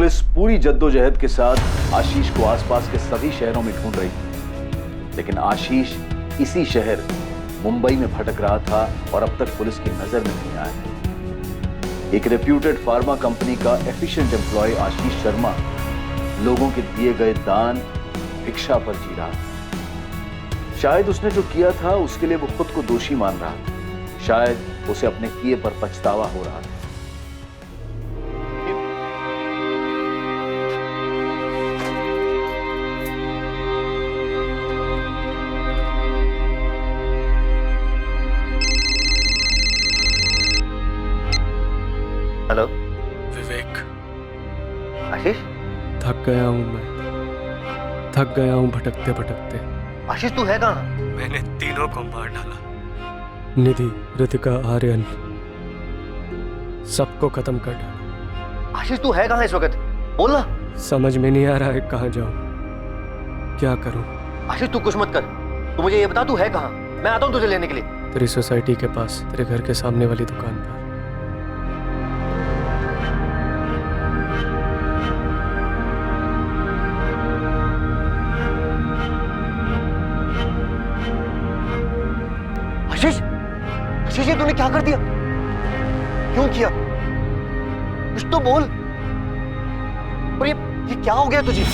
Police पूरी जद्दोजहद के साथ आशीष को आसपास के सभी शहरों में ढूंढ रही थी, लेकिन आशीष इसी शहर मुंबई में भटक रहा था और अब तक पुलिस की नजर में नहीं आया। एक रेप्यूटेड फार्मा कंपनी का एफिशिएंट एम्प्लॉय आशीष शर्मा लोगों के दिए गए दान भिक्षा पर जी रहा था। शायद उसने जो किया था उसके लिए वो खुद को दोषी मान रहा था, शायद उसे अपने किए पर पछतावा हो रहा था। हेलो विवेक, आशीष। थक गया हूं मैं, थक गया हूं भटकते भटकते। आशीष तू है कहाँ? मैंने तीनों को मार डाला, निधि, रितिका, आर्यन, सबको खत्म कर डाला। आशीष तू है कहाँ इस वक्त? बोल ना। समझ में नहीं आ रहा है कहाँ जाऊं, क्या करूं। आशीष तू कुछ मत कर, तू मुझे ये बता तू है कहाँ, मैं आता हूँ तुझे लेने के लिए। तेरी सोसाइटी के पास, तेरे घर के सामने वाली दुकान पर। आशीष, आशीष ये तूने क्या कर दिया? क्यों किया? कुछ तो बोल। और ये क्या हो गया तुझे?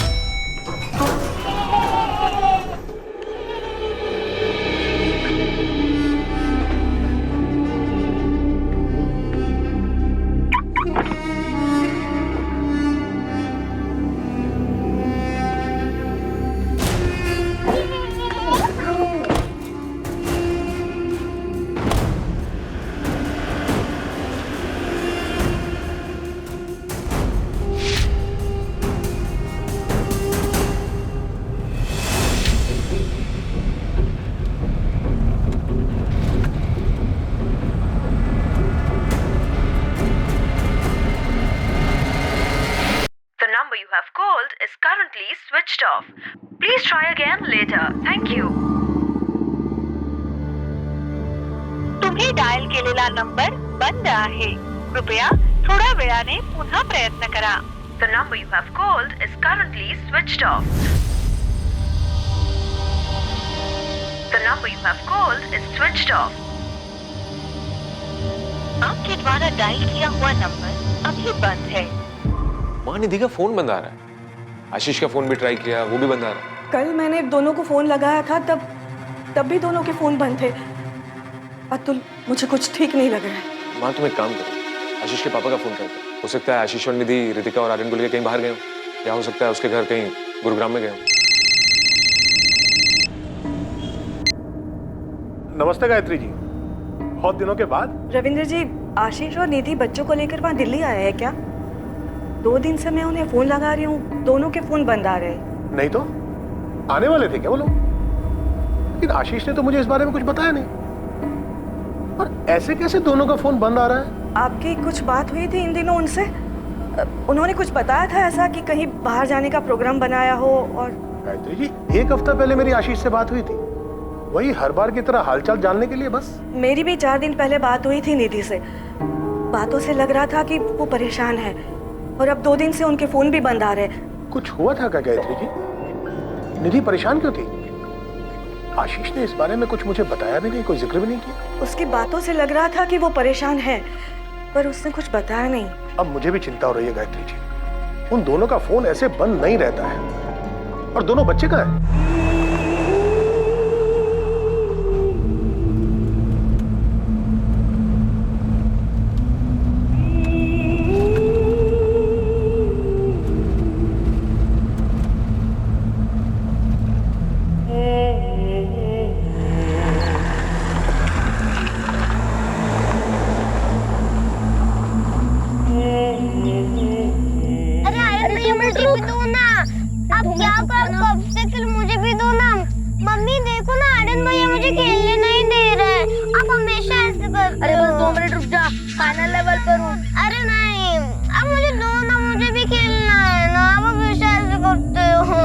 You have called is currently switched off. Please try again later. Thank you. तुम्ही डायल केलेला नंबर बंद आहे. कृपया थोड्या वेळाने पुन्हा प्रयत्न करा. The number you have called is currently switched off. The number you have called is switched off. आपके द्वारा डायल किया हुआ नंबर अभी बंद है. माँ, निधि का फोन बंद आ रहा है। आशीष का फोन भी ट्राई किया, वो भी बंद आ रहा है। कल मैंने दोनों को फोन लगाया था, तब भी दोनों के फोन बंद थे। अतुल, मुझे कुछ ठीक नहीं लग रहा है। माँ तुम एक काम करो, आशीष के पापा का फोन करते हो। हो सकता है आशीष और निधि रितिका और आर्यन को लेकर कहीं बाहर गए हो, या हो सकता है उसके घर कहीं गुरुग्राम में गए हो। नमस्ते गायत्री जी, बहुत दिनों के बाद। रविंद्र जी, आशीष और निधि बच्चों को लेकर वहाँ दिल्ली आए हैं क्या? 2 दिन से मैं उन्हें फोन लगा रही हूँ, दोनों के फोन बंद आ रहे हैं। नहीं तो आने वाले थे क्या वो लोग? लेकिन आशीष ने तो मुझे इस बारे में कुछ बताया नहीं। और ऐसे कैसे दोनों का फोन बंद आ रहा है? आपकी कुछ बात हुई थी इन दिनों उनसे? उन्होंने कुछ बताया था ऐसा कि कहीं बाहर जाने का प्रोग्राम बनाया हो? और गायत्री जी, 1 हफ्ता पहले मेरी आशीष से बात हुई थी, वही हर बार की तरह हालचाल जानने के लिए बस। मेरी भी 4 दिन पहले बात हुई थी निधि से। बातों से लग रहा था कि वो परेशान है, और अब 2 दिन से उनके फोन भी बंद आ रहे हैं। कुछ हुआ था क्या गायत्री जी? निधि परेशान क्यों थी? आशीष ने इस बारे में कुछ मुझे बताया भी नहीं, कोई जिक्र भी नहीं किया। उसकी बातों से लग रहा था कि वो परेशान है, पर उसने कुछ बताया नहीं। अब मुझे भी चिंता हो रही है गायत्री जी, उन दोनों का फोन ऐसे बंद नहीं रहता है। और दोनों बच्चे कहाँ हैं? फाइनल लेवल पर हूँ। अरे नहीं, अब मुझे दो ना, मुझे भी खेलना है ना। अब हमेशा ऐसे करते हो।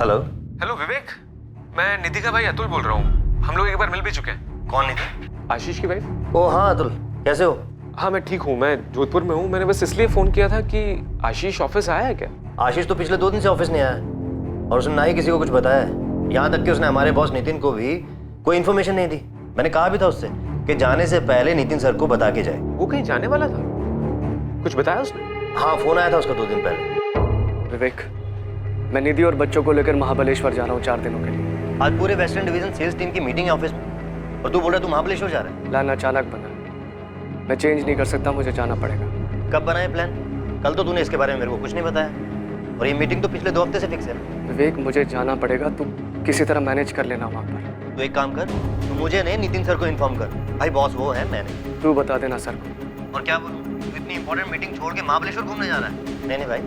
हेलो। हेलो विवेक, मैं निधि का भाई अतुल बोल रहा हूँ। हम लोग एक बार मिल भी चुके हैं। कौन निधि? आशीष की वाइफ? ओ हाँ अतुल, कैसे हो? हाँ मैं ठीक हूँ, मैं जोधपुर में हूँ। मैंने बस इसलिए फोन किया था कि आशीष ऑफिस आया है क्या? आशीष तो पिछले 2 दिन से ऑफिस नहीं आया और उसने ना ही किसी को कुछ बताया है। यहाँ तक कि उसने हमारे बॉस नितिन को भी कोई इन्फॉर्मेशन नहीं दी। मैंने कहा भी था उससे कि जाने से पहले नितिन सर को बता के जाए। वो कहीं जाने वाला था? कुछ बताया उसने? हाँ, फोन आया था उसका 2 दिन पहले। विवेक, मैं निधि और बच्चों को लेकर महाबलेश्वर जा रहा हूँ 4 दिनों के लिए। आज पूरे वेस्टर्न डिवीजन सेल्स टीम की मीटिंग है ऑफिस में और तू बोल रहा है तू महाबलेश्वर जा रहा है? प्लान अचानक बना, मैं चेंज नहीं कर सकता, मुझे जाना पड़ेगा। कब बना है प्लान? कल तो तूने इसके बारे में मेरे को कुछ नहीं बताया और ये मीटिंग तो पिछले 2 हफ्ते से फिक्स है। विवेक, मुझे जाना पड़ेगा, तू किसी तरह मैनेज कर लेना वहाँ पर। तो एक काम कर, तू मुझे नहीं नितिन सर को इन्फॉर्म कर। भाई बॉस वो है, मैं नहीं। तू बता देना सर को। और क्या बोलूं, तू इतनी इंपॉर्टेंट मीटिंग छोड़ के महाबलेश्वर घूमने जा रहा है? नहीं भाई,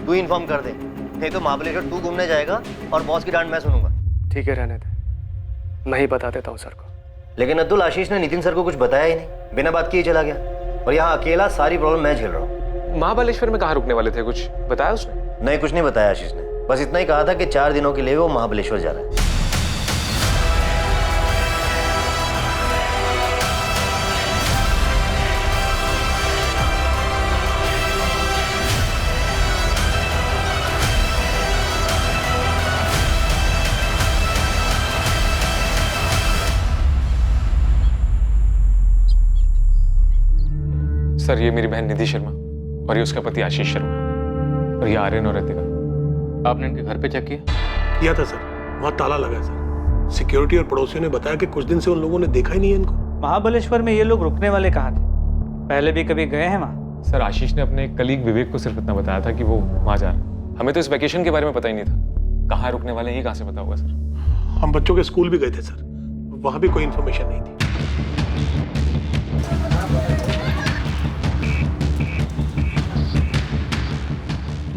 तू इन्फॉर्म कर दे, नहीं तो महाबलेश्वर तू घूमने जाएगा और बॉस की डांट मैं सुनूंगा। ठीक है, रहने दे, मैं ही बता देता हूँ सर को। लेकिन अब्दुल, आशीष ने नितिन सर को कुछ बताया ही नहीं, बिना बात किए चला गया और यहाँ अकेला सारी प्रॉब्लम मैं झेल रहा हूँ। महाबलेश्वर में कहाँ रुकने वाले थे? कुछ बताया उसने? नहीं, कुछ नहीं बताया आशीष ने, बस इतना ही कहा था कि 4 दिनों के लिए वो महाबलेश्वर जा रहा है। सर, ये मेरी बहन निधि शर्मा और ये उसका पति आशीष शर्मा और ये आर्यन और रितिका। आपने इनके घर पे चेक किया? किया था सर, वहाँ ताला लगा है सर। सिक्योरिटी और पड़ोसियों ने बताया कि कुछ दिन से उन लोगों ने देखा ही नहीं है इनको। महाबलेश्वर में ये लोग रुकने वाले कहाँ थे? पहले भी कभी गए हैं वहाँ? सर, आशीष ने अपने एक कलीग विवेक को सिर्फ इतना बताया था कि वो वहाँ जा रहा है। हमें तो इस वैकेशन के बारे में पता ही नहीं था। कहाँ रुकने वाले हैं ये कहाँ से पता होगा सर? हम बच्चों के स्कूल भी गए थे सर, वहाँ भी कोई इन्फॉर्मेशन नहीं थी।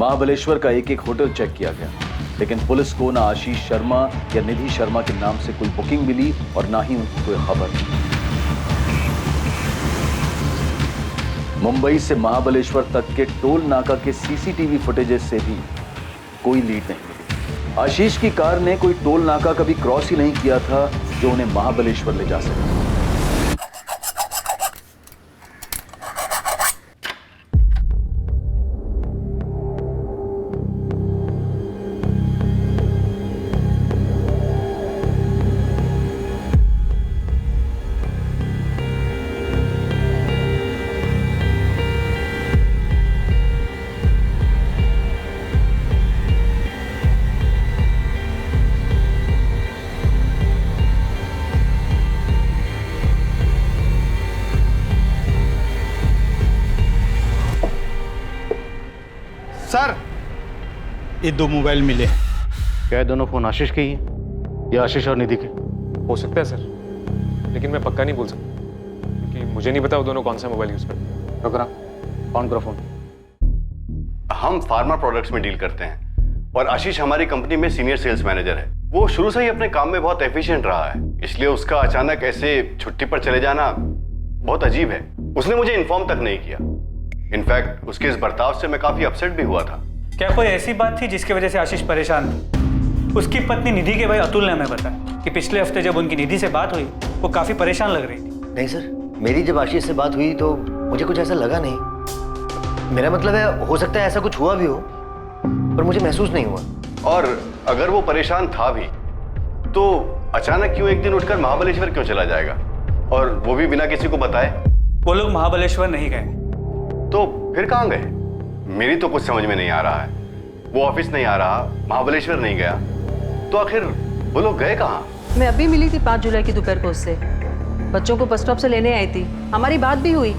महाबलेश्वर का एक एक होटल चेक किया गया, लेकिन पुलिस को ना आशीष शर्मा या निधि शर्मा के नाम से कोई बुकिंग मिली और ना ही उनकी कोई खबर। मुंबई से महाबलेश्वर तक के टोल नाका के सीसीटीवी फुटेजेस से भी कोई लीड नहीं मिली। आशीष की कार ने कोई टोल नाका कभी क्रॉस ही नहीं किया था जो उन्हें महाबलेश्वर ले जा सके। सर, ये 2 मोबाइल मिले। क्या दोनों फोन आशीष के ही हैं या आशीष और निधि के? हो सकता है सर, लेकिन मैं पक्का नहीं बोल सकता क्योंकि मुझे नहीं पता वो दोनों कौन सा मोबाइल यूज करते हैं। रुक रहा, कौन करो फोन? हम फार्मा प्रोडक्ट्स में डील करते हैं और आशीष हमारी कंपनी में सीनियर सेल्स मैनेजर है। वो शुरू से ही अपने काम में बहुत एफिशिएंट रहा है, इसलिए उसका अचानक ऐसे छुट्टी पर चले जाना बहुत अजीब है। उसने मुझे इन्फॉर्म तक नहीं किया। इनफैक्ट उसके इस बर्ताव से मैं काफी अपसेट भी हुआ था। क्या कोई ऐसी बात थी जिसकी वजह से आशीष परेशान थी? उसकी पत्नी निधि के भाई अतुल ने हमें बताया कि पिछले हफ्ते जब उनकी निधि से बात हुई वो काफी परेशान लग रही थी। नहीं सर, मेरी जब आशीष से बात हुई तो मुझे कुछ ऐसा लगा नहीं। मेरा मतलब है, हो सकता है ऐसा कुछ हुआ भी हो पर मुझे महसूस नहीं हुआ। और अगर वो परेशान था भी तो अचानक क्यों एक दिन उठकर महाबलेश्वर क्यों चला जाएगा, और वो भी बिना किसी को बताए? वो लोग महाबलेश्वर नहीं गए। तो फिर कहाँ गए? मेरी तो कुछ समझ में नहीं आ रहा है। वो ऑफिस नहीं आ रहा, महाबलेश्वर नहीं गया, तो आखिर वो लोग गए कहाँ? मैं अभी मिली थी 5 जुलाई की दोपहर को उससे। बच्चों को बस स्टॉप से लेने आई थी, हमारी बात भी हुई।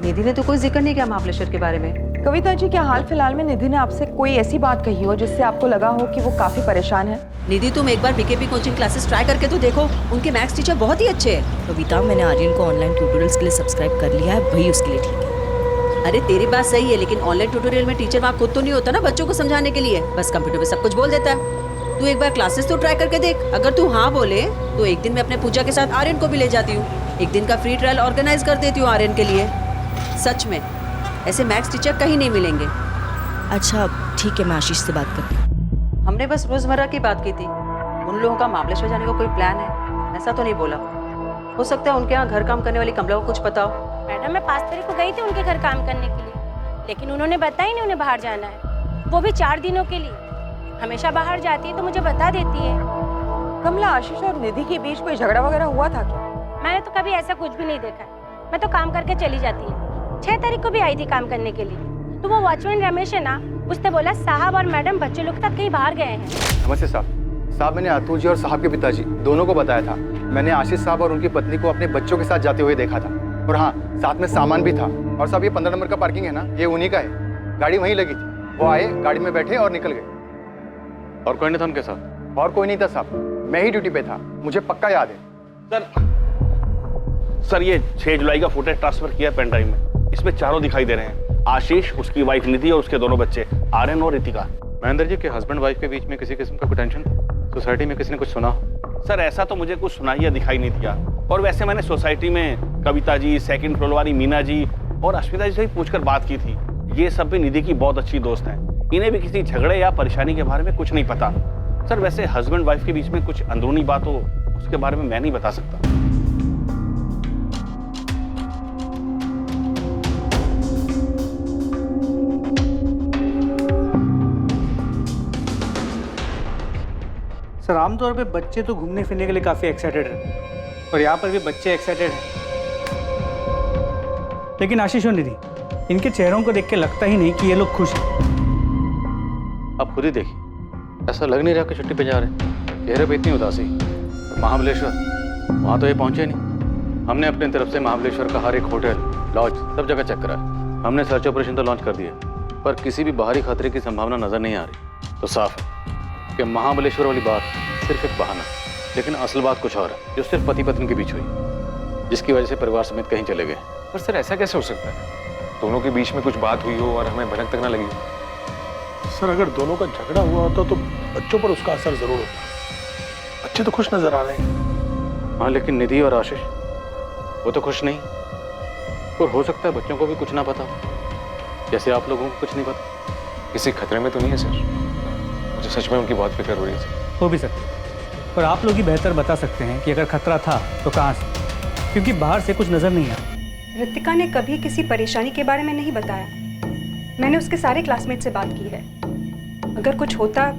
निधि ने तो कोई जिक्र नहीं किया महाबलेश्वर के बारे में। कविता जी, क्या हाल फिलहाल में निधि ने आपसे कोई ऐसी बात कही हो जिससे आपको लगा हो कि वो काफी परेशान है? निधि, तुम एक बार बीकेपी कोचिंग क्लासेस ट्राई करके तो देखो, उनके मैथ्स टीचर बहुत ही अच्छे हैं। कविता, मैंने आर्यन को ऑनलाइन ट्यूटोरियल्स के लिए सब्सक्राइब कर लिया है, वही उसके लिए ठीक है। अरे तेरी बात सही है, लेकिन ऑनलाइन ट्यूटोरियल में टीचर वहाँ खुद तो नहीं होता ना बच्चों को समझाने के लिए, बस कंप्यूटर पे सब कुछ बोल देता है। तू एक बार क्लासेस तो ट्राई करके देख। अगर तू हाँ बोले तो एक दिन मैं अपने पूजा के साथ आर्यन को भी ले जाती हूँ। एक दिन का फ्री ट्रायल ऑर्गेनाइज कर देती हूँ आर्यन के लिए। सच में ऐसे मैथ्स टीचर कहीं नहीं मिलेंगे। अच्छा ठीक है, मैं आशीष से बात करती हूँ। हमने बस रोजमर्रा की बात की थी। उन लोगों का महाबलेश्वर जाने का कोई प्लान है ऐसा तो नहीं बोला। हो सकता है उनके यहाँ घर काम करने वाली कमला को कुछ पता हो। मैडम मैं 5 तारीख को गई थी उनके घर काम करने के लिए, लेकिन उन्होंने बताया नहीं उन्हें बाहर जाना है, वो भी 4 दिनों के लिए। हमेशा बाहर जाती है तो मुझे बता देती है। कमला, आशीष और निधि के बीच कोई झगड़ा वगैरह हुआ था क्या? मैंने तो कभी ऐसा कुछ भी नहीं देखा है, मैं तो काम करके चली जाती है। 6 तारीख को भी आई थी काम करने के लिए, तो वो वॉचमैन रमेश है ना, उसने बोला साहब और मैडम बच्चे लोग तक कहीं बाहर गए हैं। नमस्ते साहब। साहब मैंने अतुल जी और साहब के पिताजी दोनों को बताया था। मैंने आशीष साहब और उनकी पत्नी को अपने बच्चों के साथ जाते हुए देखा था, और हाँ साथ में सामान भी था। और साहब ये 15 नंबर का पार्किंग है ना, ये उन्हीं का है। गाड़ी वहीं लगी थी, वो आए, गाड़ी में बैठे और निकल गए। और कोई नहीं था उनके साथ? और कोई नहीं था साहब, मैं ही ड्यूटी पे था, मुझे पक्का याद है। सर ये 6 जुलाई का फुटेज ट्रांसफर किया पेन ड्राइव में, इसमें चारों दिखाई दे रहे हैं, आशीष, उसकी वाइफ निधि और उसके दोनों बच्चे आर्यन और रितिका। महेंद्र जी के हस्बैंड वाइफ के बीच में किसी किस्म का कोई टेंशन? सोसाइटी में किसी ने कुछ सुना? सर ऐसा तो मुझे कुछ सुनाई या दिखाई नहीं दिया, और वैसे मैंने सोसाइटी में कविता जी, सेकंड फ्लोर वाली मीना जी और अश्विता जी से भी पूछकर बात की थी। ये सब भी निधि की बहुत अच्छी दोस्त हैं, इन्हें भी किसी झगड़े या परेशानी के बारे में कुछ नहीं पता। सर वैसे हस्बैंड वाइफ के बीच में कुछ अंदरूनी बात हो उसके बारे में मैं नहीं बता सकता। सर आमतौर पे बच्चे तो घूमने फिरने के लिए काफ़ी एक्साइटेड रहते हैं, और यहाँ पर भी बच्चे एक्साइटेड हैं, लेकिन आशीष और निधि, इनके चेहरों को देख के लगता ही नहीं कि ये लोग खुश हैं। आप खुद ही देखिए, ऐसा लग नहीं रहा कि छुट्टी पे जा रहे हैं। चेहरे पे इतनी उदासी। महाबलेश्वर, वहाँ तो ये पहुँचे नहीं। हमने अपनी तरफ से महाबलेश्वर का हर एक होटल, लॉज सब जगह चेक करा है। हमने सर्च ऑपरेशन तो लॉन्च कर दिया, पर किसी भी बाहरी खतरे की संभावना नजर नहीं आ रही। तो साफ है कि महाबलेश्वर वाली बात सिर्फ एक बहाना, लेकिन असल बात कुछ और है, जो सिर्फ पति पत्नी के बीच हुई, जिसकी वजह से परिवार समेत कहीं चले गए। पर सर ऐसा कैसे हो सकता है? दोनों के बीच में कुछ बात हुई हो और हमें भनक तक ना लगी। सर अगर दोनों का झगड़ा हुआ होता तो बच्चों पर उसका असर जरूर होता। बच्चे तो खुश नजर आ रहे हैं। हाँ, लेकिन निधि और आशीष वो तो खुश नहीं, और हो सकता है बच्चों को भी कुछ ना पता, जैसे आप लोगों को कुछ नहीं पता। किसी खतरे में तो नहीं है सर? मुझे सच में उनकी बहुत फिक्र हो रही है सर। हो भी सकता है, पर आप लोग ही बेहतर बता सकते हैं कि अगर खतरा था तो कहाँ से, क्योंकि बाहर से कुछ नजर नहीं आया। रितिका ने कभी किसी परेशानी के बारे में नहीं बताया। मैंने उसके सारे क्लासमेट से बात की है, अगर कुछ होता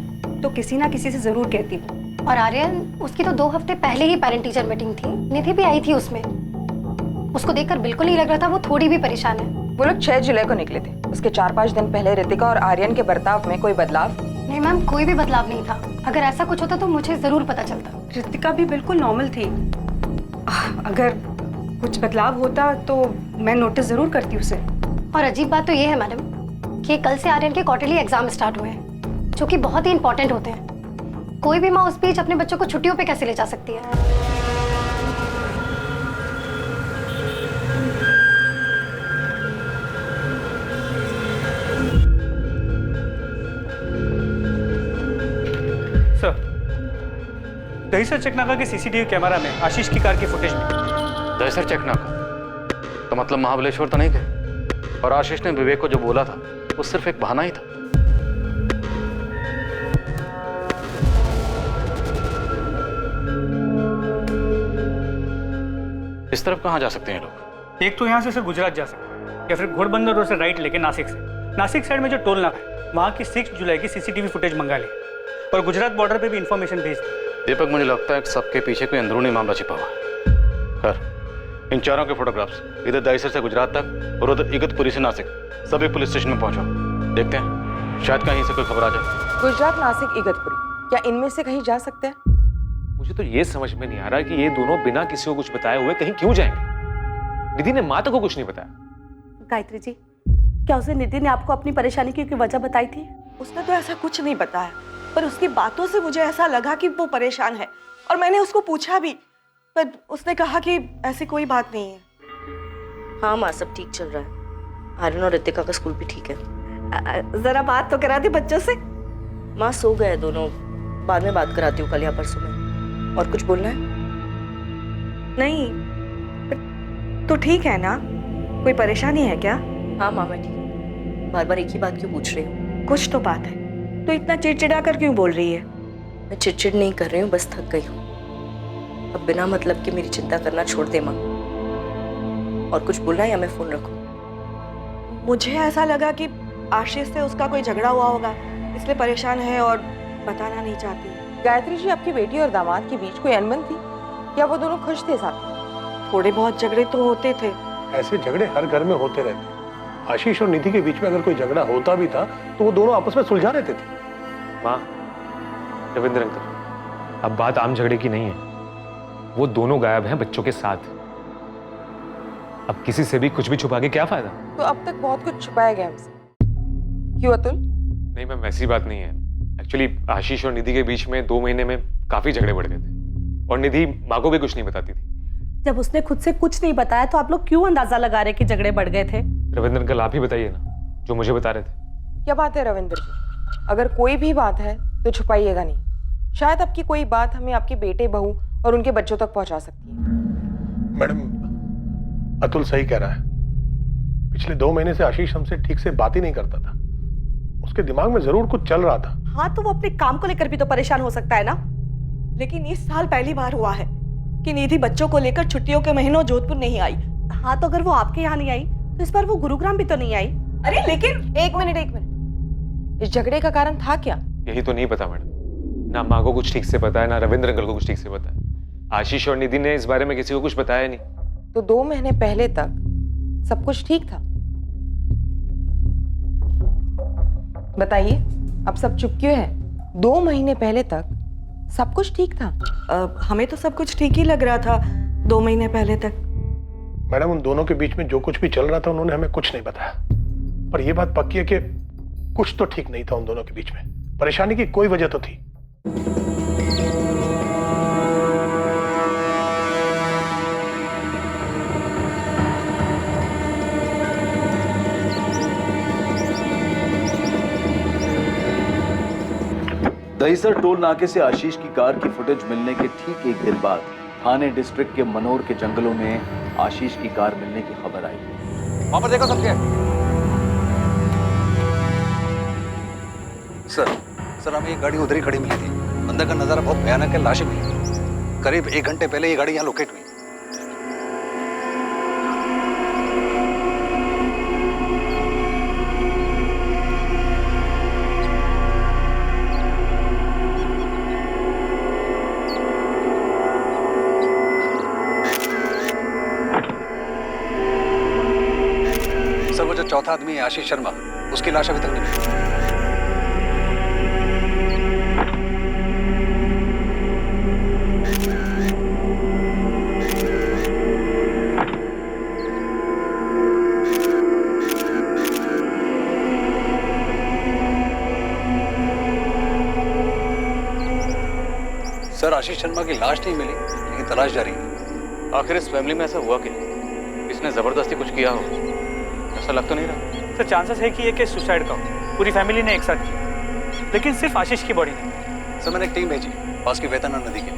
तो किसी ना किसी से जरूर कहती हूँ। और आर्यन, उसकी तो 2 हफ्ते पहले ही पेरेंट टीचर मीटिंग थी, निधि भी आई थी उसमें। उसको देखकर बिल्कुल नहीं लग रहा था वो थोड़ी भी परेशान है। वो लोग 6 जुलाई को निकले थे, उसके 4-5 दिन पहले रितिका और आर्यन के बर्ताव में कोई बदलाव? नहीं मैम, कोई भी बदलाव नहीं था। अगर ऐसा कुछ होता तो मुझे जरूर पता चलता। रितिका भी बिल्कुल नॉर्मल थी, अगर कुछ बदलाव होता तो मैं नोटिस जरूर करती उसे। और अजीब बात तो ये है मैडम कि कल से आर्यन के क्वार्टरली एग्जाम स्टार्ट हुए हैं, जो कि बहुत ही इंपॉर्टेंट होते हैं। कोई भी माँ उस बीच अपने बच्चों को छुट्टियों पे कैसे ले जा सकती है? सर, दहीसर चकनाका के सीसीटीवी कैमरा में आशीष की कार की फुटेज मिली। दहीसर चकनाका तो मतलब महाबलेश्वर तो नहीं थे, और आशीष ने विवेक को जो बोला था वो सिर्फ एक बहाना ही था। इस तरफ कहाँ जा सकते हैं लोग? एक तो यहाँ से सर गुजरात जा सकते हैं, या फिर घोड़बंदर रोड से राइट लेके नासिक से। नासिक साइड में जो टोल नाका है वहाँ की 6 जुलाई की सीसीटीवी फुटेज मंगा ली, और गुजरात बॉर्डर पे भी इंफॉर्मेशन भेज दी। दीपक, मुझे लगता है कि सबके पीछे कोई अंदरूनी मामला छिपा हुआ है। खैर, इन चारों के फोटोग्राफ्स इधर दहीसर से गुजरात तक और उधर इगतपुरी से नासिक, सभी पुलिस स्टेशन में पहुंचो। देखते हैं, शायद कहीं से कोई खबर आ जाए। गुजरात, नासिक, इगतपुरी, क्या इनमें से कहीं जा सकते हैं? मुझे तो ये समझ में नहीं आ रहा कि ये दोनों बिना किसी को कुछ बताए हुए कहीं क्यों जाएंगे। निधि ने माता को कुछ नहीं बताया। गायत्री जी, क्या उसे निधि ने आपको अपनी परेशानी की वजह बताई थी? उसने तो ऐसा कुछ नहीं बताया, पर उसकी बातों से मुझे ऐसा लगा कि वो परेशान है, और मैंने उसको पूछा भी, पर उसने कहा कि ऐसी कोई बात नहीं है। हाँ माँ, सब ठीक चल रहा है। आर्यन और रितिका का स्कूल भी ठीक है। जरा बात तो करा दी बच्चों से। माँ सो गए दोनों, बाद में बात कराती हूँ कल या परसों में। और कुछ बोलना है? नहीं, तो ठीक है ना? कोई परेशानी है क्या? हाँ माँ मैं ठीक हूँ। बार बार एक ही बात क्यों पूछ रही हूँ? कुछ तो बात है, तो इतना चिड़चिड़ा कर क्यों बोल रही है? मैं चिड़चिड़ नहीं कर रही हूँ, बस थक गई हूँ। अब बिना मतलब के मेरी चिंता करना छोड़ दे माँ। और कुछ बोलना है या मैं फोन रखूं? मुझे ऐसा लगा कि आशीष से उसका कोई झगड़ा हुआ होगा, इसलिए परेशान है और बताना नहीं चाहती। गायत्री जी, आपकी बेटी और दामाद के बीच कोई अनबन थी या वो दोनों खुश थे साथ में? थोड़े बहुत झगड़े तो होते थे। ऐसे झगड़े हर घर में होते रहते हैं। आशीष और निधि के बीच में अगर कोई झगड़ा होता भी था तो वो दोनों आपस में सुलझा रहते थे। माँ, रविंद्र अंकल, अब बात आम झगड़े की नहीं है। वो दोनों गायब हैं बच्चों के साथ। अब किसी से भी कुछ भी छुपा के क्या फायदा? तो अब तक बहुत कुछ छुपाया गया हमसे, क्यों अतुल? नहीं मैम, वैसी बात नहीं है। एक्चुअली आशीष और निधि के बीच में 2 महीने में काफी झगड़े बढ़ गए थे और निधि माँ को भी कुछ नहीं बताती थी। जब उसने खुद से कुछ नहीं बताया तो आप लोग क्यों अंदाजा लगा रहे कि झगड़े बढ़ गए थे? रविंद्र अंकल, आप ही बताइए ना, जो मुझे बता रहे थे। क्या बात है रविंद्र जी, अगर कोई भी बात है तो छुपाइएगा नहीं। शायद आपकी कोई बात हमें आपके बेटे, बहू और उनके बच्चों तक पहुंचा सकती है। मैडम, अतुल सही कह रहा है। पिछले 2 महीने से आशीष हमसे ठीक से बात ही नहीं करता था। उसके दिमाग में जरूर कुछ चल रहा था। हाँ, तो वो अपने काम को लेकर भी तो परेशान हो सकता है ना। लेकिन इस साल पहली बार हुआ है कि निधि बच्चों को लेकर छुट्टियों के महीनों जोधपुर नहीं आई। हाँ, तो अगर वो आपके यहाँ नहीं आई तो इस बार वो गुरुग्राम भी तो नहीं आई। अरे लेकिन एक मिनट, इस झगड़े का कारण था क्या? यही तो नहीं पता मैडम। ना माँ को कुछ ठीक से पता है, ना रविंद्र अंकल को कुछ ठीक से पता है। आशीष और निधि ने इस बारे में किसी को कुछ बताया नहीं। तो 2 महीने पहले तक सब कुछ ठीक था। बताइए, अब सब चुप क्यों है? 2 महीने पहले तक सब कुछ ठीक था। हमें तो सब कुछ ठीक ही लग रहा था 2 महीने पहले तक। मैडम, उन दोनों के बीच में जो कुछ भी चल रहा था उन्होंने हमें कुछ नहीं बताया। पर यह बात पक्की है कि कुछ तो ठीक नहीं था उन दोनों के बीच में। परेशानी की कोई वजह तो थी। दहीसर टोल नाके से आशीष की कार की फुटेज मिलने के ठीक 1 दिन बाद थाने डिस्ट्रिक्ट के मनोर के जंगलों में आशीष की कार मिलने की खबर आई। वहां पर देखो सब क्या है? सर हमें ये गाड़ी उधर ही खड़ी मिली थी। अंदर का नजारा बहुत भयानक है, लाशें मिली। करीब 1 घंटे पहले ये गाड़ी यहाँ लोकेट हुई। सर वो जो चौथा आदमी है आशीष शर्मा, उसकी लाश अभी तक नहीं मिली। सर आशीष शर्मा की लाश नहीं मिली, लेकिन तलाश जारी है। आखिर इस फैमिली में ऐसा हुआ क्या? इसने जबरदस्ती कुछ किया हो, ऐसा लग तो नहीं रहा। सर चांसेस है कि ये केस सुसाइड का हो। पूरी फैमिली ने एक साथ किया, लेकिन सिर्फ आशीष की बॉडी नहीं। सर मैंने एक टीम भेजी पास की वेतना नदी के,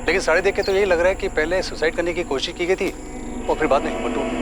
लेकिन सारे देख के तो यही लग रहा है कि पहले सुसाइड करने की कोशिश की गई थी और फिर बाद में हिम्मत टूट।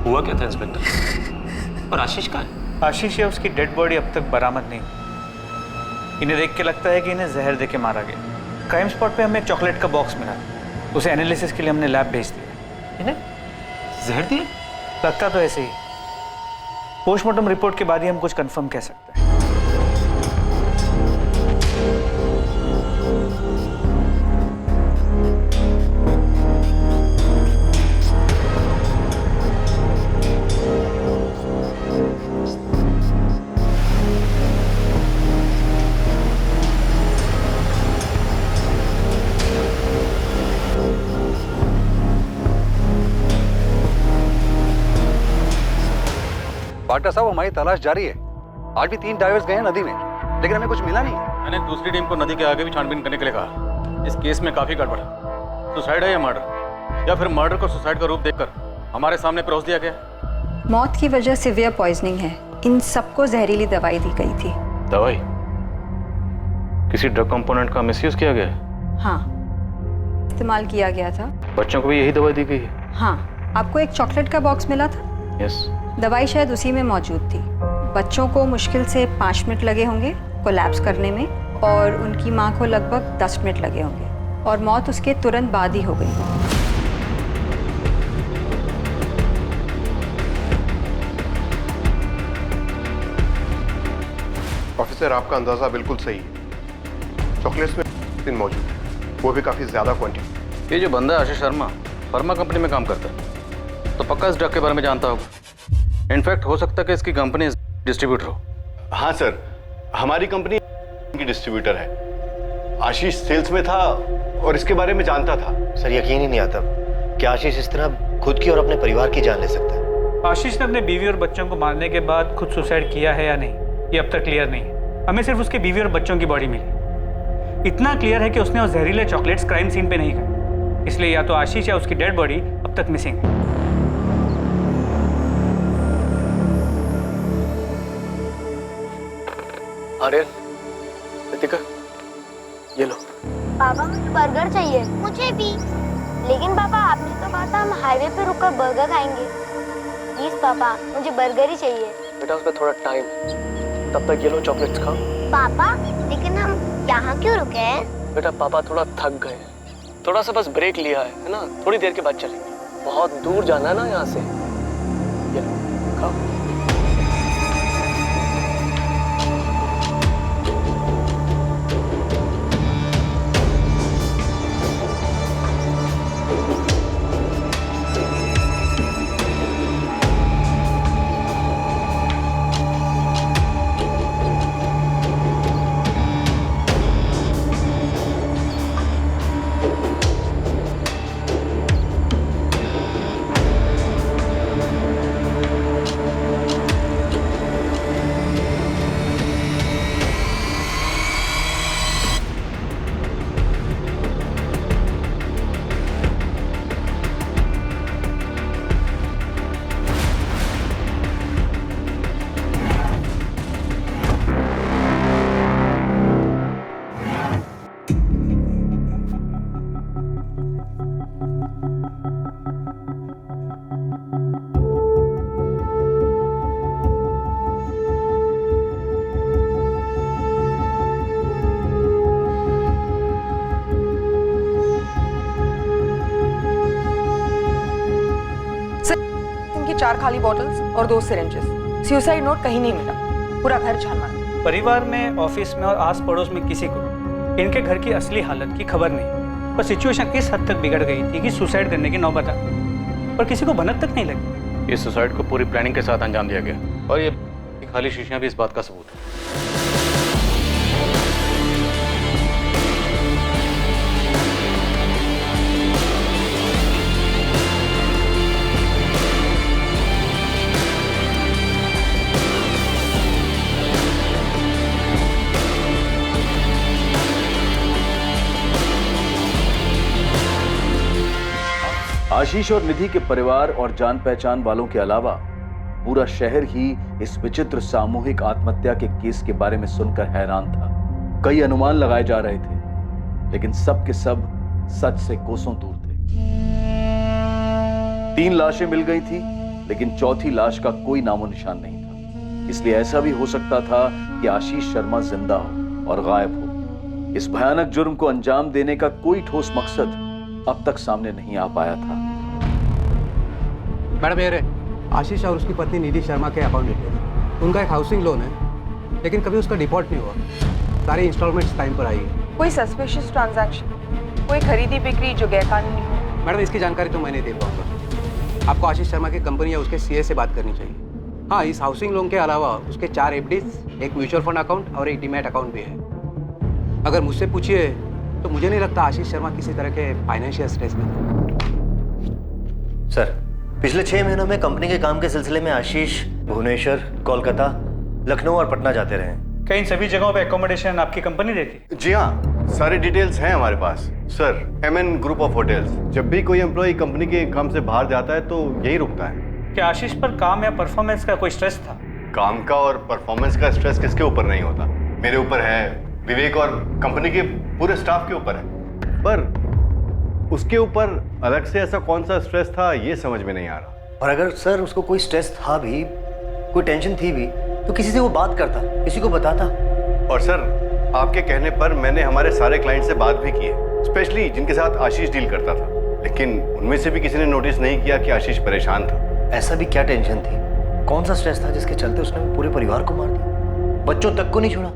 हुआ क्या था इंस्पेक्टर? और आशीष कहाँ है? आशीष या उसकी डेड बॉडी अब तक बरामद नहीं हुई। इन्हें देख के लगता है कि इन्हें जहर देके मारा गया। क्राइम स्पॉट पे हमें एक चॉकलेट का बॉक्स मिला, उसे एनालिसिस के लिए हमने लैब भेज दिया। इन्हें जहर दिया? लगता तो ऐसे ही। पोस्टमार्टम रिपोर्ट के बाद ही हम कुछ कंफर्म कह सकते हैं। पाटा साहब हमारी तलाश जारी है। आज भी 3 डाइवर्स गए हैं नदी में, लेकिन हमें कुछ मिला नहीं। मैंने दूसरी टीम को नदी के आगे भी छानबीन करने के लिए कहा। इस केस में काफी गड़बड़ है। सुसाइड है या मर्डर, या फिर मर्डर को सुसाइड का रूप देखकर हमारे सामने परोस दिया गया? मौत की वजह सीवियर पॉइजनिंग है। इन सबको जहरीली दवाई दी गई थी। दवाई? किसी ड्रग कंपोनेंट का मिसयूज किया गया है? हाँ, इस्तेमाल किया गया था। बच्चों को भी यही दवाई दी गई है? हाँ, आपको एक चॉकलेट का बॉक्स मिला था। यस। दवाई शायद उसी में मौजूद थी। बच्चों को मुश्किल से 5 मिनट लगे होंगे कोलैप्स करने में, और उनकी माँ को लगभग 10 मिनट लगे होंगे, और मौत उसके तुरंत बाद ही हो गई। ऑफिसर, आपका अंदाजा बिल्कुल सही है। चॉकलेट्स में मौजूद है, वो भी काफी ज्यादा क्वांटिटी। ये जो बंदा है आशीष शर्मा, फर्मा कंपनी में काम करता है, तो पक्का इस ड्रग के बारे में जानता होगा। इनफैक्ट हो सकता है कि इसकी कंपनी डिस्ट्रीब्यूटर हो। हाँ सर, हमारी कंपनी की डिस्ट्रीब्यूटर है। आशीष सेल्स में था और इसके बारे में जानता था। सर यकीन ही नहीं आता कि आशीष इस तरह खुद की और अपने परिवार की जान ले सकता है। आशीष ने अपने बीवी और बच्चों को मारने के बाद खुद सुसाइड किया है या नहीं, ये अब तक क्लियर नहीं है। हमें सिर्फ उसके बीवी और बच्चों की बॉडी मिली। इतना क्लियर है कि उसने वो जहरीले चॉकलेट्स क्राइम सीन पे नहीं खाए, इसलिए या तो आशीष या उसकी डेड बॉडी अब तक मिसिंग है। आर्यन, रितिका, ये लो। पापा मुझे बर्गर चाहिए। मुझे भी। लेकिन पापा आपने तो कहा था हम हाईवे पे रुककर बर्गर खाएंगे। प्लीज पापा, मुझे बर्गर ही चाहिए। बेटा उसमें थोड़ा टाइम, तब तक ये लो चॉकलेट्स खाओ। पापा, लेकिन हम यहाँ क्यों रुके हैं? बेटा पापा थोड़ा थक गए हैं, थोड़ा सा बस ब्रेक लिया है ना, थोड़ी देर के बाद चलेंगे। बहुत दूर जाना है ना यहाँ से। ये लो, खाओ। इनकी 4 खाली बॉटल्स और 2 सिरिंजेस। सुसाइड नोट कहीं नहीं मिला। पूरा घर छान मारा। परिवार में, ऑफिस में और आस पड़ोस में किसी को इनके घर की असली हालत की खबर नहीं, पर सिचुएशन इस हद तक बिगड़ गई थी कि सुसाइड करने की नौबत आ गई, पर किसी को भनक तक नहीं लगी। इस सुसाइड को पूरी प्लानिंग के साथ अंजाम दिया गया, और ये खाली शीशियां भी इस बात का सबूत है। आशीष और निधि के परिवार और जान पहचान वालों के अलावा पूरा शहर ही इस विचित्र सामूहिक आत्महत्या के केस के बारे में सुनकर हैरान था। कई अनुमान लगाए जा रहे थे, लेकिन सब के सब सच से कोसों दूर थे। 3 लाशें मिल गई थी, लेकिन चौथी लाश का कोई नामो निशान नहीं था। इसलिए ऐसा भी हो सकता था कि आशीष शर्मा जिंदा हो और गायब हो। इस भयानक जुर्म को अंजाम देने का कोई ठोस मकसद अब तक सामने नहीं आ पाया था। मैडम, ये रहे आशीष और उसकी पत्नी निधि शर्मा के अकाउंट डिटेल्स। उनका एक हाउसिंग लोन है, लेकिन कभी उसका डिफॉल्ट नहीं हुआ। सारी इंस्टॉलमेंट्स टाइम पर आई है। कोई सस्पिशियस ट्रांजैक्शन, कोई खरीदी बिक्री जो गैरकानूनी हो? मैडम, इसकी जानकारी तो मैं नहीं दे पाऊंगा। आपको आशीष शर्मा की कंपनी या उसके सीए से बात करनी चाहिए। हाँ, इस हाउसिंग लोन के अलावा उसके 4 एफडीज, एक म्यूचुअल फंड अकाउंट और एक डीमैट अकाउंट भी है। अगर मुझसे पूछिए तो मुझे नहीं लगता आशीष शर्मा किसी तरह के फाइनेंशियल स्ट्रेस में था। सर, पिछले 6 महीनों में कंपनी के काम के सिलसिले में आशीष भुवनेश्वर, कोलकाता, लखनऊ और पटना जाते रहे। क्या इन सभी जगहों पे एकोमोडेशन आपकी कंपनी देती है? जी हाँ, सारी डिटेल्स हैं हमारे पास। Sir, MN group of hotels. जब भी कोई एम्प्लॉय कंपनी के काम से बाहर जाता है तो यही रुकता है। क्या आशीष पर काम या परफॉर्मेंस का कोई स्ट्रेस था? काम का और परफॉर्मेंस का स्ट्रेस किसके ऊपर नहीं होता? मेरे ऊपर है, विवेक और कंपनी के पूरे स्टाफ के ऊपर है। पर उसके ऊपर अलग से ऐसा कौन सा स्ट्रेस था, ये समझ में नहीं आ रहा। और अगर सर उसको कोई स्ट्रेस था भी, कोई टेंशन थी भी, तो किसी से वो बात करता, किसी को बताता। और सर, आपके कहने पर मैंने हमारे सारे क्लाइंट से बात भी की है, स्पेशली जिनके साथ आशीष डील करता था, लेकिन उनमें से भी किसी ने नोटिस नहीं किया कि आशीष परेशान था। ऐसा भी क्या टेंशन थी, कौन सा स्ट्रेस था जिसके चलते उसने पूरे परिवार को मार दिया, बच्चों तक को नहीं छोड़ा?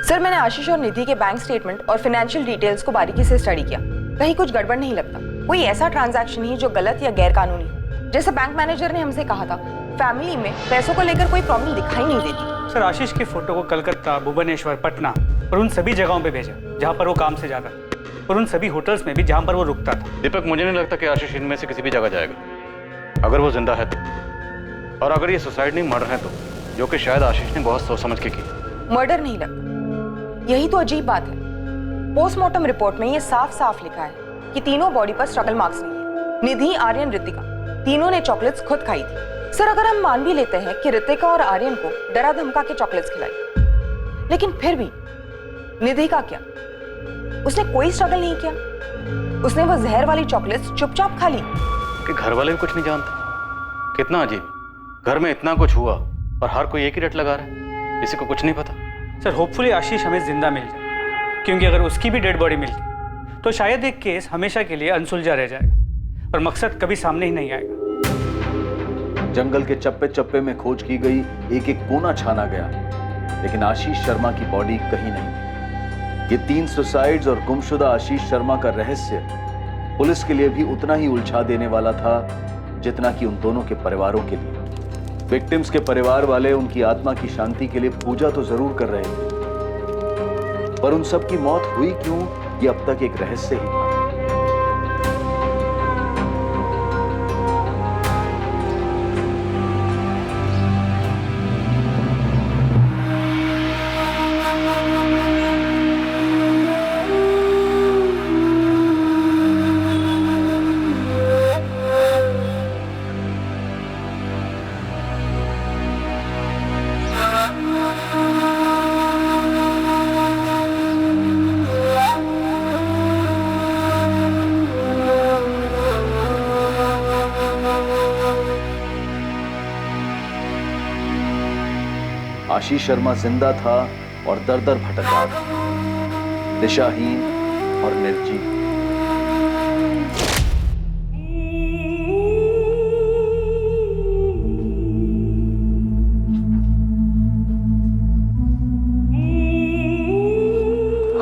सर, मैंने आशीष और निधि के बैंक स्टेटमेंट और फाइनेंशियल डिटेल्स को बारीकी से स्टडी किया। कहीं कुछ गड़बड़ नहीं लगता। कोई ऐसा ट्रांजैक्शन नहीं जो गलत या गैर कानूनी हो। जैसे बैंक मैनेजर ने हमसे कहा था, फैमिली में पैसों को लेकर कोई प्रॉब्लम दिखाई नहीं देती। सर, आशीष की फोटो को कलकत्ता, भुवनेश्वर, पटना और उन सभी जगहों पे भेजा जहाँ पर वो काम से जाता, और उन सभी होटल्स में भी जहाँ पर वो रुकता था। दीपक, मुझे नहीं लगता कि आशीष इनमें से किसी भी जगह जाएगा, अगर वो जिंदा है तो। और अगर ये सुसाइड नहीं, मर्डर है तो, जो कि शायद आशीष ने बहुत सोच समझ के की। मर्डर नहीं लगता, यही तो अजीब बात है। पोस्टमार्टम रिपोर्ट में ये साफ साफ लिखा है कि तीनों बॉडी पर स्ट्रगल मार्क्स नहीं है। निधि, आर्यन, ऋतिका, तीनों ने चॉकलेट्स खुद खाई थी। सर, अगर हम मान भी लेते हैं कि ऋतिका और आर्यन को डरा धमका के चॉकलेट्स खिलाई, लेकिन फिर भी निधि का क्या? उसने कोई स्ट्रगल नहीं किया। उसने वो जहर वाली चॉकलेट्स चुपचाप खा ली। कि घर वाले भी कुछ नहीं जानते। कितना अजीब, घर में इतना कुछ हुआ और हर कोई एक ही रट लगा रहा है, किसी को कुछ नहीं पता। सर, होपफुली आशीष हमें जिंदा मिल जाए, क्योंकि अगर उसकी भी डेड बॉडी मिलती तो शायद एक केस हमेशा के लिए अनसुलझा रह जाएगा और मकसद कभी सामने ही नहीं आएगा। जंगल के चप्पे चप्पे में खोज की गई, एक एक कोना छाना गया, लेकिन आशीष शर्मा की बॉडी कहीं नहीं। ये 3 सुसाइड्स और गुमशुदा आशीष शर्मा का रहस्य पुलिस के लिए भी उतना ही उलझा देने वाला था जितना कि उन दोनों के परिवारों के लिए। विक्टिम्स के परिवार वाले उनकी आत्मा की शांति के लिए पूजा तो जरूर कर रहे थे, पर उन सब की मौत हुई क्यों, ये अब तक एक रहस्य ही था। आशीष शर्मा जिंदा था और दर दर भटक रहा था, दिशाहीन और निर्जीव।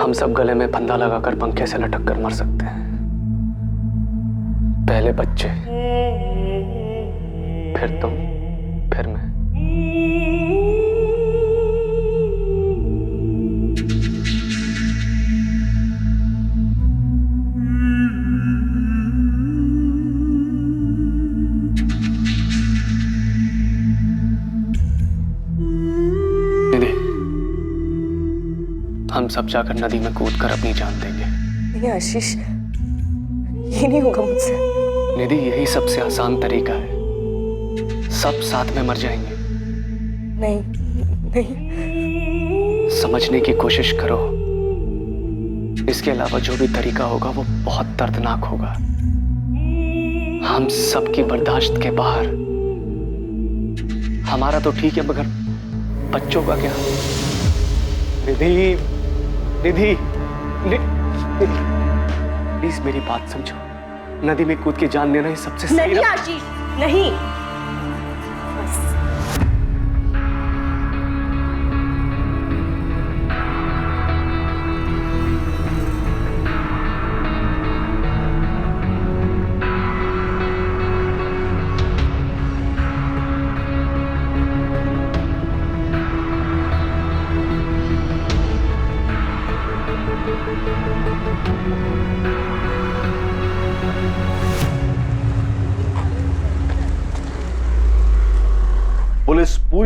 हम सब गले में फंदा लगाकर पंखे से लटक कर मर सकते हैं। पहले बच्चे, फिर तुम, फिर मैं। हम सब जाकर नदी में कूदकर अपनी जान देंगे। नहीं आशीष, ये नहीं होगा मुझसे। निधि, यही सबसे आसान तरीका है। सब साथ में मर जाएंगे। नहीं नहीं, समझने की कोशिश करो। इसके अलावा जो भी तरीका होगा वो बहुत दर्दनाक होगा। हम सबकी बर्दाश्त के बाहर। हमारा तो ठीक है, मगर बच्चों का क्या? निधि, निधि, निधि, प्लीज मेरी बात समझो। नदी में कूद के जान देना ही सबसे सही। नहीं आशीष, नहीं।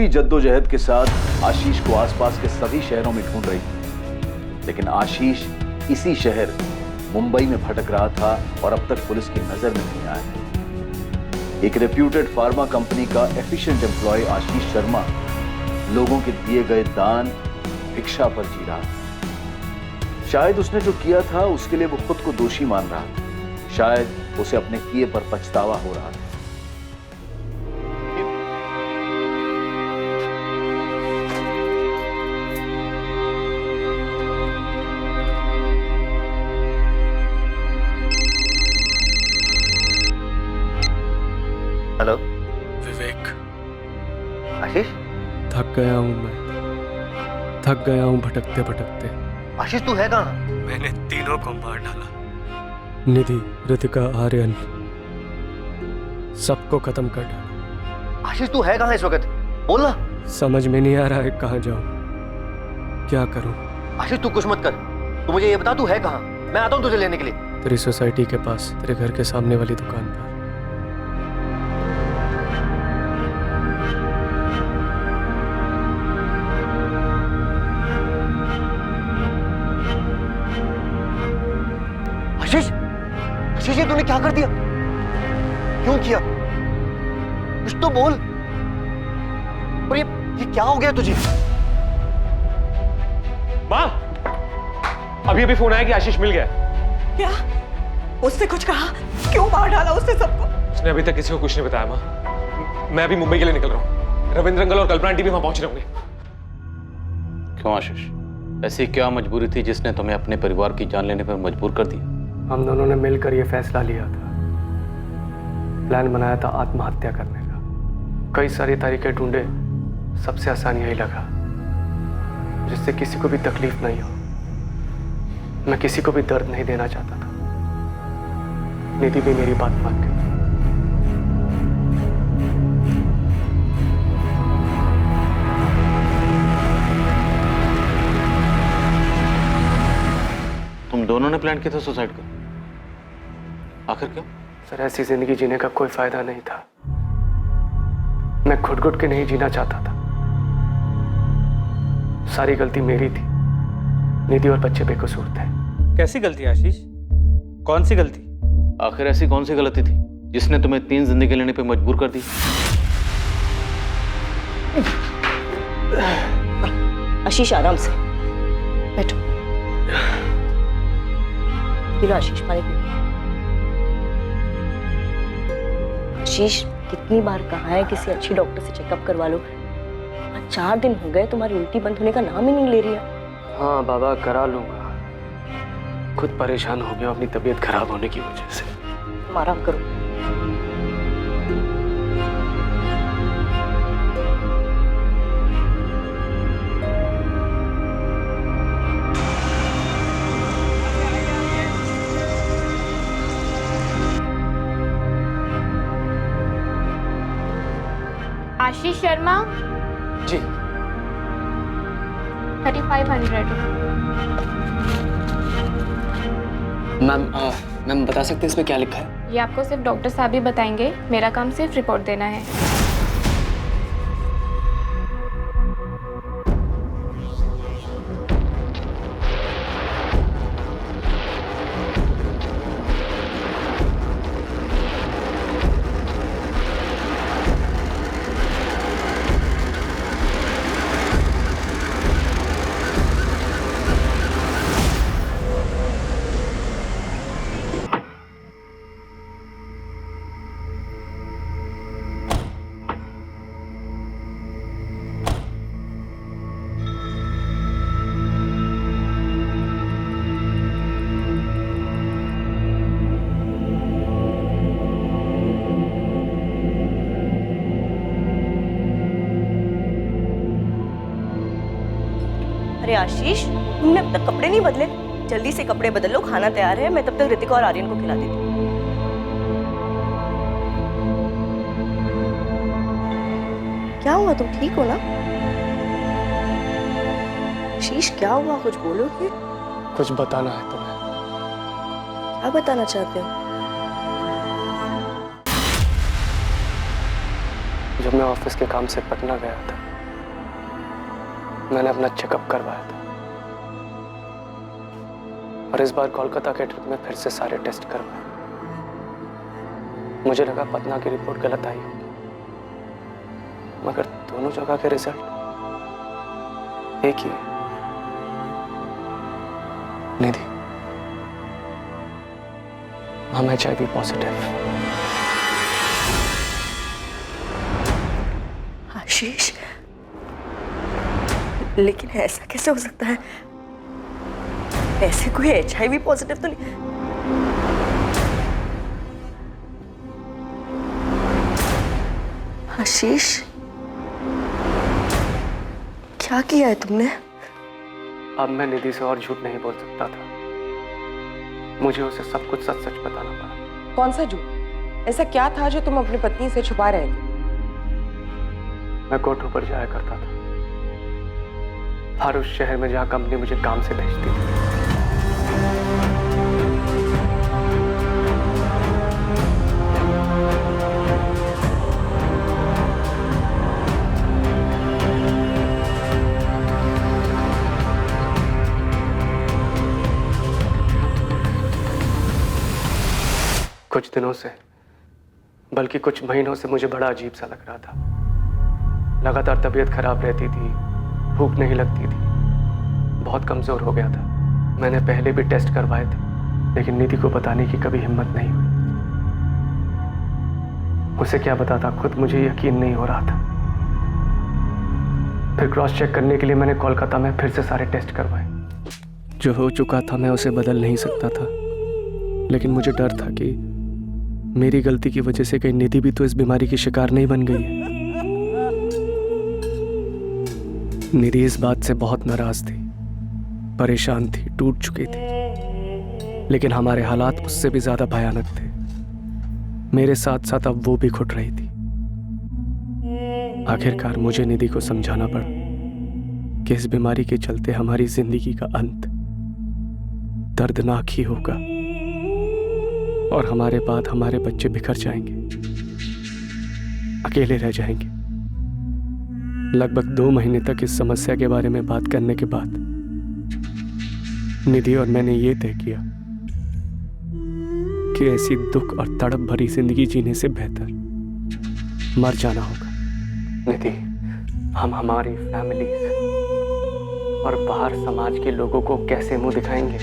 पूरी जद्दोजहद के साथ आशीष को आसपास के सभी शहरों में ढूंढ रही थी, लेकिन आशीष इसी शहर मुंबई में भटक रहा था और अब तक पुलिस की नजर में नहीं आया। एक रेप्यूटेड फार्मा कंपनी का एफिशिएंट एम्प्लॉय आशीष शर्मा लोगों के दिए गए दान भिक्षा पर जी रहा था। शायद उसने जो किया था उसके लिए वो खुद को दोषी मान रहा था, शायद उसे अपने किए पर पछतावा हो रहा था। हेलो विवेक, आशीष। थक गया हूं मैं, थक गया हूं भटकते भटकते। आशीष तू है कहाँ? मैंने तीनों को मार डाला, निधि, ऋतिका, आर्यन, सबको खत्म कर डाला। आशीष तू है कहाँ इस वक्त? बोल ना। समझ में नहीं आ रहा है कहाँ जाऊं, क्या करूं। आशीष तू कुछ मत कर, तू मुझे ये बता तू है कहाँ, मैं आता हूँ तुझे लेने के लिए। तेरी सोसाइटी के पास, तेरे घर के सामने वाली दुकान पर। आशीष, आशीष ये तूने क्या कर दिया? क्यों किया? कुछ तो बोल। और ये क्या हो गया तुझे? माँ, अभी अभी फोन आया कि आशीष मिल गया। क्या? उसने कुछ कहा? क्यों मार डाला उसने सबको? उसने अभी तक किसी को कुछ नहीं बताया माँ। मैं अभी मुंबई के लिए निकल रहा हूँ। रविंद्र अंकल और कल्पना आंटी भी वहां पहुंच रहे होंगे। क्यों आशीष, ऐसी क्या मजबूरी थी जिसने तुम्हें अपने परिवार की जान लेने पर मजबूर कर दिया? हम दोनों ने मिलकर यह फैसला लिया था, प्लान बनाया था आत्महत्या करने का। कई सारी तरीके ढूंढे, सबसे आसान यही लगा जिससे किसी को भी तकलीफ नहीं हो। मैं किसी को भी दर्द नहीं देना चाहता था। निधि भी मेरी बात मान गई। तुम दोनों ने प्लान किया था सुसाइड का, आखिर क्यों? सर, ऐसी जिंदगी जीने का कोई फायदा नहीं था। मैं घुट घुट के नहीं जीना चाहता था। सारी गलती मेरी थी। निधि और बच्चे बेकसूर थे। कैसी गलती आशीष? कौन सी गलती? आखिर ऐसी कौन सी गलती थी जिसने तुम्हें 3 जिंदगी लेने पे मजबूर कर दी? आशीष आराम से बैठो। पी लो आशीष, पानी पी लो। आशीष, कितनी बार कहा है किसी अच्छी डॉक्टर से चेकअप करवा लो। 4 दिन हो गए, तुम्हारी उल्टी बंद होने का नाम ही नहीं ले रही है। हाँ बाबा, करा लूंगा। खुद परेशान हो गया अपनी तबीयत खराब होने की वजह से। तुम आराम करो। आशीष शर्मा जी। 3500। मैम बता सकते हैं इसमें क्या लिखा है? ये आपको सिर्फ डॉक्टर साहब ही बताएंगे, मेरा काम सिर्फ रिपोर्ट देना है। अरे आशीष, तुमने अब तक कपड़े नहीं बदले? जल्दी से कपड़े बदल लो, खाना तैयार है। मैं तब तक ऋतिका और आर्यन को खिला देती हूँ। क्या हुआ, तुम ठीक हो ना? आशीष क्या हुआ, कुछ बोलोगे? कुछ बताना है तुम्हें। क्या बताना चाहते हो? जब मैं ऑफिस के काम से पटना गया था, मैंने अपना चेकअप करवाया था और इस बार कोलकाता के ट्रिप में फिर से सारे टेस्ट करवाए। मुझे लगा पटना की रिपोर्ट गलत आई होगी, मगर दोनों जगह के रिजल्ट एक ही है। निधि, हम HIV पॉजिटिव। आशीष, लेकिन ऐसा कैसे हो सकता है? ऐसे कोई HIV पॉजिटिव तो नहीं। आशीष, क्या किया है तुमने? अब मैं निधि से और झूठ नहीं बोल सकता था। मुझे उसे सब कुछ सच सच बताना पड़ा। कौन सा झूठ? ऐसा क्या था जो तुम अपनी पत्नी से छुपा रहे थे? मैं कोठों पर जाया करता था, हर उस शहर में जहां कंपनी मुझे काम से भेजती थी। कुछ दिनों से, बल्कि कुछ महीनों से मुझे बड़ा अजीब सा लग रहा था। लगातार तबीयत खराब रहती थी, भूख नहीं लगती थी, बहुत कमजोर हो गया था। मैंने पहले भी टेस्ट करवाए थे, लेकिन निधि को बताने की कभी हिम्मत नहीं हुई। उसे क्या बताता, खुद मुझे यकीन नहीं हो रहा था। फिर क्रॉस चेक करने के लिए मैंने कोलकाता में फिर से सारे टेस्ट करवाए। जो हो चुका था मैं उसे बदल नहीं सकता था, लेकिन मुझे डर था कि मेरी गलती की वजह से कहीं निधि भी तो इस बीमारी की शिकार नहीं बन गई है। निधि इस बात से बहुत नाराज थी, परेशान थी, टूट चुकी थी, लेकिन हमारे हालात उससे भी ज्यादा भयानक थे। मेरे साथ साथ अब वो भी घुट रही थी। आखिरकार मुझे निधि को समझाना पड़ा कि इस बीमारी के चलते हमारी जिंदगी का अंत दर्दनाक ही होगा और हमारे बाद हमारे बच्चे बिखर जाएंगे, अकेले रह जाएंगे। लगभग 2 महीने तक इस समस्या के बारे में बात करने के बाद निधि और मैंने ये तय किया कि ऐसी दुख और तड़प भरी जिंदगी जीने से बेहतर मर जाना होगा। निधि, हम हमारी फैमिली और बाहर समाज के लोगों को कैसे मुंह दिखाएंगे?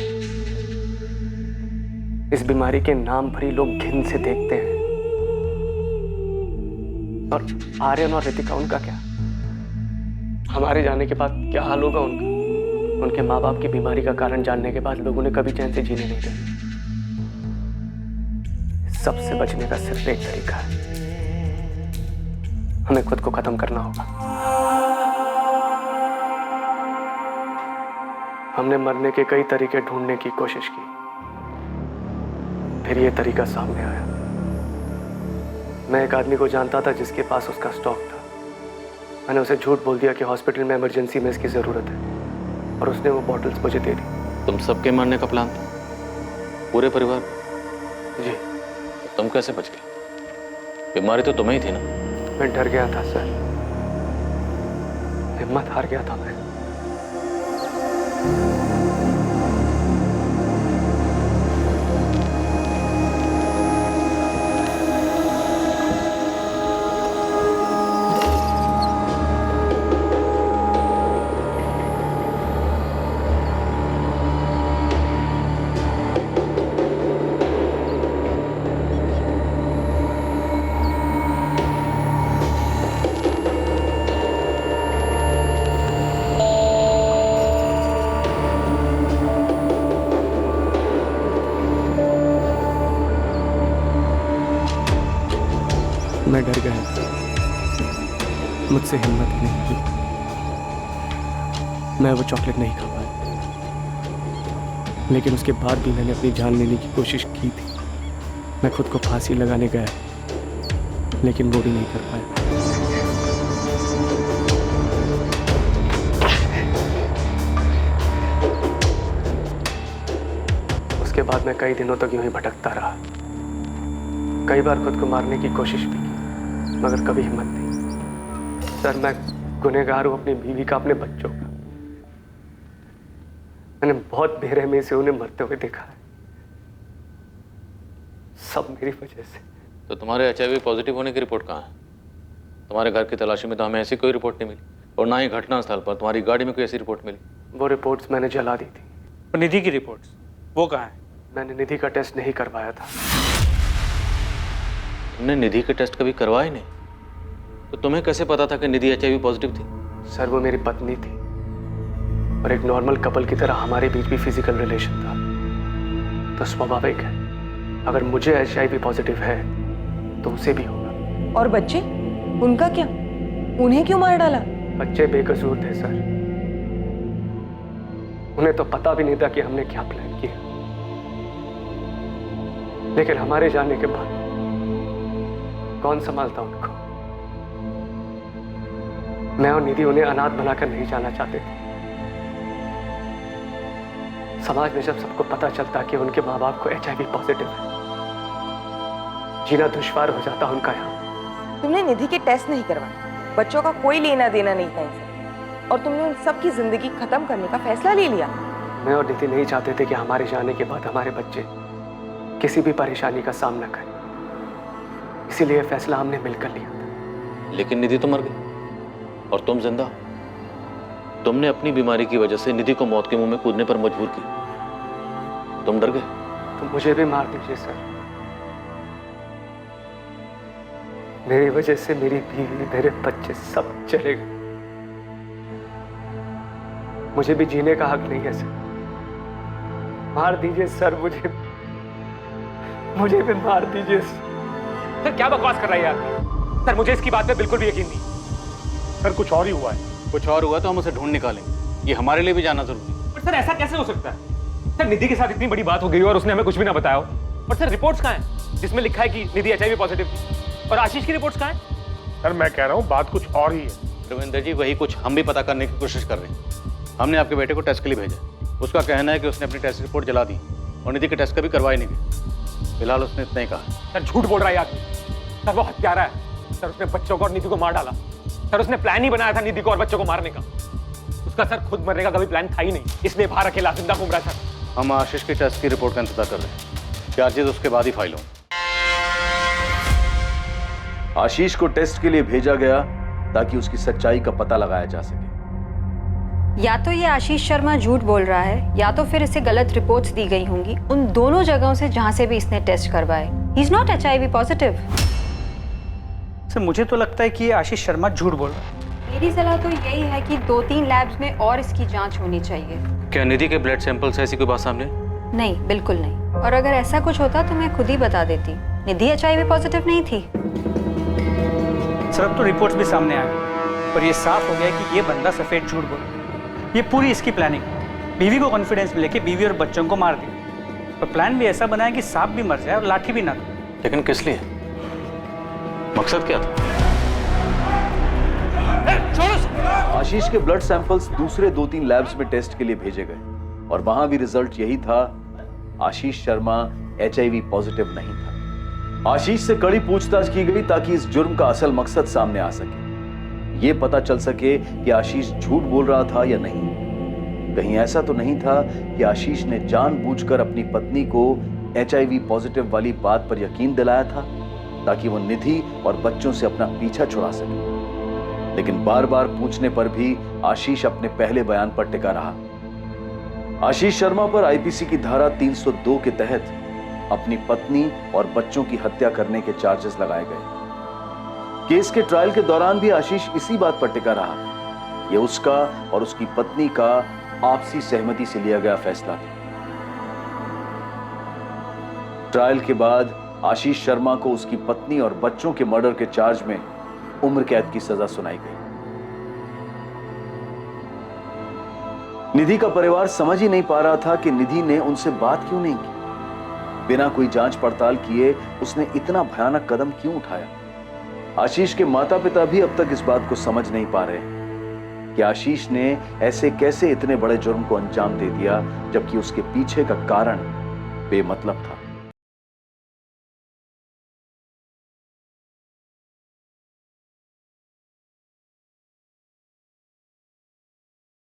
इस बीमारी के नाम पर ही लोग घिन से देखते हैं। और आर्यन और रितिका, उनका क्या? हमारे जाने के बाद क्या हाल होगा उनका? उनके माँ बाप की बीमारी का कारण जानने के बाद लोगों ने कभी चैन से जीने नहीं देंगे। सबसे बचने का सिर्फ एक तरीका है, हमें खुद को खत्म करना होगा। हमने मरने के कई तरीके ढूंढने की कोशिश की, फिर ये तरीका सामने आया। मैं एक आदमी को जानता था जिसके पास उसका स्टॉक था। मैंने उसे झूठ बोल दिया कि हॉस्पिटल में इमरजेंसी में इसकी ज़रूरत है, और उसने वो बॉटल्स मुझे दे दी। तुम सबके मरने का प्लान था? पूरे परिवार? जी। तुम कैसे बच गए? बीमारी तो तुम्हें ही थी ना? मैं डर गया था सर, हिम्मत हार गया था मैं। मैं डर गया, मुझसे हिम्मत नहीं हुई। मैं वो चॉकलेट नहीं खा पाया, लेकिन उसके बाद भी मैंने अपनी जान लेने की कोशिश की थी। मैं खुद को फांसी लगाने गया, लेकिन वो भी नहीं कर पाया। उसके बाद मैं कई दिनों तक यूं ही भटकता रहा। कई बार खुद को मारने की कोशिश भी की, मगर कभी हिम्मत नहीं। सर, मैं गुनहगार हूं अपनी बीवी का, अपने बच्चों का। मैंने बहुत बेरहमी से उन्हें मरते हुए देखा है, सब मेरी वजह से। तो तुम्हारे HIV पॉजिटिव होने की रिपोर्ट कहाँ है? तुम्हारे घर की तलाशी में तो हमें ऐसी कोई रिपोर्ट नहीं मिली, और ना ही घटनास्थल पर तुम्हारी गाड़ी में कोई ऐसी रिपोर्ट मिली। वो रिपोर्ट्स मैंने जला दी थी। और निधि की रिपोर्ट्स वो कहाँ है? मैंने निधि का टेस्ट नहीं करवाया था। तुमने निधि के टेस्ट कभी करवाए नहीं, तो तुम्हें कैसे पता था कि निधि HIV पॉजिटिव थी? सर वो मेरी पत्नी थी, और एक नॉर्मल कपल की तरह हमारे बीच भी फिजिकल रिलेशन था। तो स्वाभाविक है अगर मुझे HIV पॉजिटिव है तो उसे भी होगा। और बच्चे, उनका क्या? उन्हें क्यों मार डाला? बच्चे बेकसूर थे सर, उन्हें तो पता भी नहीं था कि हमने क्या प्लान किया। लेकिन हमारे जाने के बाद कौन संभालता उनको? मैं और निधि उन्हें अनाथ बनाकर नहीं जाना चाहते थे। समाज में जब सबको पता चलता कि उनके माँ बाप को HIV पॉजिटिव है, जीना दुश्वार हो जाता उनका यहाँ। तुमने निधि के टेस्ट नहीं करवाए, बच्चों का कोई लेना देना नहीं था इनसे, और तुमने उन सब की जिंदगी खत्म करने का फैसला ले लिया। मैं और निधि नहीं चाहते थे कि हमारे जाने के बाद हमारे बच्चे किसी भी परेशानी का सामना करें, इसीलिए फैसला हमने मिलकर लिया था। लेकिन निधि तो मर गई और तुम जिंदा। तुमने अपनी बीमारी की वजह से निधि को मौत के मुंह में कूदने पर मजबूर किया। तुम डर गए? तो मुझे भी मार दीजिए सर, मेरी वजह से मेरी बीवी, मेरे बच्चे सब चले गए। मुझे भी जीने का हक नहीं है सर, मार दीजिए सर, मुझे भी मार दीजिए सर। क्या बकवास कर रहा है यार? सर मुझे इसकी बात पे बिल्कुल भी यकीन नहीं। सर कुछ और ही हुआ है। कुछ और हुआ तो हम उसे ढूंढ निकालेंगे, ये हमारे लिए भी जानना जरूरी है। पर सर ऐसा कैसे हो सकता है? सर निधि के साथ इतनी बड़ी बात हो गई और उसने हमें कुछ भी ना बताया हो। और सर रिपोर्ट्स कहाँ हैं जिसमें लिखा है कि निधि HIV पॉजिटिव थी? और आशीष की रिपोर्ट्स कहाँ हैं? सर मैं कह रहा हूँ बात कुछ और ही है। रविंदर जी वही कुछ हम भी पता करने की कोशिश कर रहे हैं। हमने आपके बेटे को टेस्ट के लिए भेजा, उसका कहना है कि उसने अपनी टेस्ट रिपोर्ट जला दी और निधि के टेस्ट कभी करवाई नहीं गई। फिलहाल उसने इतना ही कहा। सर झूठ बोल रहा है आदमी, सर वो हत्यारा है। सर उसने बच्चों को और निधि को मार डाला। सर उसने प्लान ही बनाया था निधि को और बच्चों को मारने का। उसका सर खुद मरने का कभी प्लान था ही नहीं, इसलिए बाहर अकेला जिंदा घूम रहा था। हम आशीष की टेस्ट की रिपोर्ट का इंतजार कर रहे हैं, चार्जेस उसके बाद ही फाइल होंगे। आशीष को टेस्ट के लिए भेजा गया ताकि उसकी सच्चाई का पता लगाया जा सके। या तो ये आशीष शर्मा झूठ बोल रहा है, या तो फिर इसे गलत रिपोर्ट्स दी गई होंगी उन दोनों जगहों से जहां से भी इसने टेस्ट करवाए। He is not HIV positive. Sir मुझे तो लगता है कि ये आशीष शर्मा झूठ बोल रहा है। मेरी सलाह तो यही है कि 2-3 लैब्स में और इसकी जांच होनी चाहिए। क्या निधि के ब्लड सैंपल से ऐसी कोई बात सामने? नहीं, बिल्कुल नहीं। और अगर ऐसा कुछ होता तो मैं खुद ही बता देती। निधि HIV पॉजिटिव नहीं थी। सर अब तो रिपोर्ट्स भी सामने आ गई और ये साफ हो गया कि ये बंदा सफेद झूठ बोल रहा है। ये पूरी इसकी प्लानिंग, बीवी को कॉन्फिडेंस में लेके बीवी और बच्चों को मार दिया। और प्लान भी ऐसा बना है कि सांप भी मर जाए और लाठी भी ना। लेकिन किस लिए? मकसद क्या था? आशीष के ब्लड सैंपल्स दूसरे 2-3 लैब्स में टेस्ट के लिए भेजे गए और वहां भी रिजल्ट यही था, आशीष शर्मा HIV पॉजिटिव नहीं था। आशीष से कड़ी पूछताछ की गई ताकि इस जुर्म का असल मकसद सामने आ सके, यह पता चल सके कि आशीष झूठ बोल रहा था या नहीं। कहीं ऐसा तो नहीं था कि आशीष ने जानबूझकर अपनी पत्नी को HIV पॉजिटिव वाली बात पर यकीन दिलाया था ताकि वो निधि और बच्चों से अपना पीछा छुड़ा सके। लेकिन बार बार पूछने पर भी आशीष अपने पहले बयान पर टिका रहा। आशीष शर्मा पर IPC की धारा 302 के तहत अपनी पत्नी और बच्चों की हत्या करने के चार्जेस लगाए गए। केस के ट्रायल के दौरान भी आशीष इसी बात पर टिका रहा। यह उसका और उसकी पत्नी का आपसी सहमति से लिया गया फैसला था। ट्रायल के बाद आशीष शर्मा को उसकी पत्नी और बच्चों के मर्डर के चार्ज में उम्र कैद की सजा सुनाई गई। निधि का परिवार समझ ही नहीं पा रहा था कि निधि ने उनसे बात क्यों नहीं की। बिना कोई जांच पड़ताल किए उसने इतना भयानक कदम क्यों उठाया। आशीष के माता पिता भी अब तक इस बात को समझ नहीं पा रहे कि आशीष ने ऐसे कैसे इतने बड़े जुर्म को अंजाम दे दिया, जबकि उसके पीछे का कारण बेमतलब था।